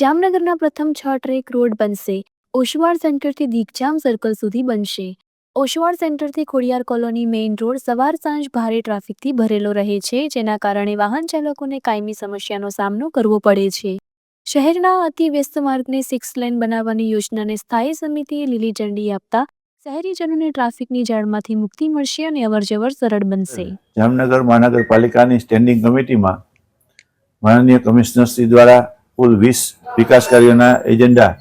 જામનગરના પ્રથમ 6 track road બનશે. ઓશવાળ સેન્ટરથી દીગજામ સર્કલ સુધી બનશે. ઓશવાળ સેન્ટરથી ખોડિયાર કોલોની મેઇન રોડ સવાર સાંજ ભારે ટ્રાફિકથી ભરેલો રહે છે, જેના કારણે વાહન ચાલકોને કાયમી સમસ્યાનો સામનો કરવો પડે છે. શહેરના અતિ વ્યસ્ત માર્ગને 6 લેન બનાવવાની યોજનાને સ્થાયી સમિતિએ લીલી ઝંડી આપતા શહેરીજનોને ટ્રાફિકની જાળમાંથી મુક્તિ મળશે અને અવરજવર સરળ બનશે. જામનગર મહાનગરપાલિકાની સ્ટેન્ડિંગ કમિટીમાં માનનીય કમિશનરશ્રી દ્વારા કુલ 20 વિકાસ કાર્યોના એજન્ડા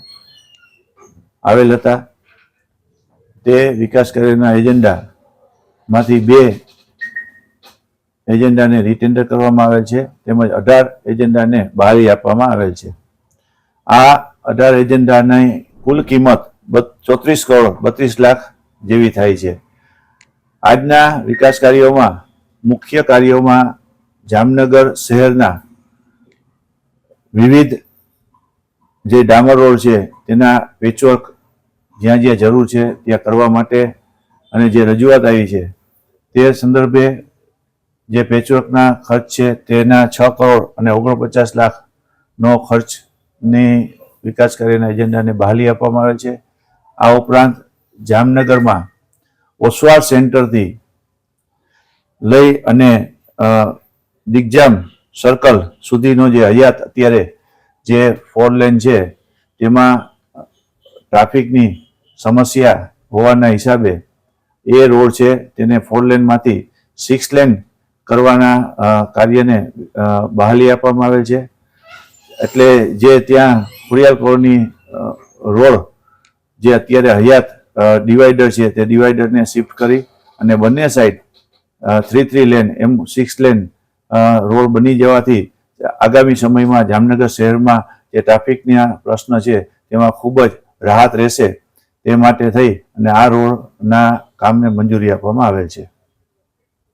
આવેલ હતા. તે વિકાસ કાર્યોના એજન્ડામાંથી 2 એજન્ડાને રીટેન્ડર કરવામાં આવેલ છે, તેમજ 18 એજન્ડાને બહાલી આપવામાં આવેલ છે. આ 18 એજન્ડાની કુલ કિંમત 34 કરોડ 32 લાખ જેવી થાય છે. આજના વિકાસ કાર્યોમાં મુખ્ય કાર્યોમાં જામનગર શહેરના વિવિધ જે ડામર રોડ છે તેના પેચવર્ક જ્યાં જ્યાં જરૂર છે ત્યાં કરવા માટે અને જે રજૂઆત આવી છે તે સંદર્ભે જે પેચવર્કના ખર્ચ છે તેના 6 કરોડ અને 49 લાખનો ખર્ચની વિકાસ કાર્યના એજન્ડાને બહાલી આપવામાં આવે છે. આ ઉપરાંત જામનગરમાં ઓસવાળ સેન્ટરથી લઈ અને દીગજામ સર્કલ સુધીનો જે હયાત અત્યારે જે 4 લેન છે તેમાં ટ્રાફિકની સમસ્યા હોવાના હિસાબે એ રોડ છે તેને 4 લેનમાંથી 6 લેન કરવાના કાર્યને બહાલી આપવામાં આવેલ છે. એટલે જે ત્યાં ખોડિયાર કોલોની રોડ જે અત્યારે હયાત ડિવાઈડર છે તે ડિવાઈડરને શિફ્ટ કરી અને બંને સાઈડ 3 લેન એમ 6 લેન રોડ બની જવાથી આગામી સમયમાં જામનગર શહેરમાં જે ટ્રાફિકના પ્રશ્ન છે તેમાં ખૂબ જ રાહત રહેશે. તે માટે થઈ અને આ રોડના કામને મંજૂરી આપવામાં આવેલ છે.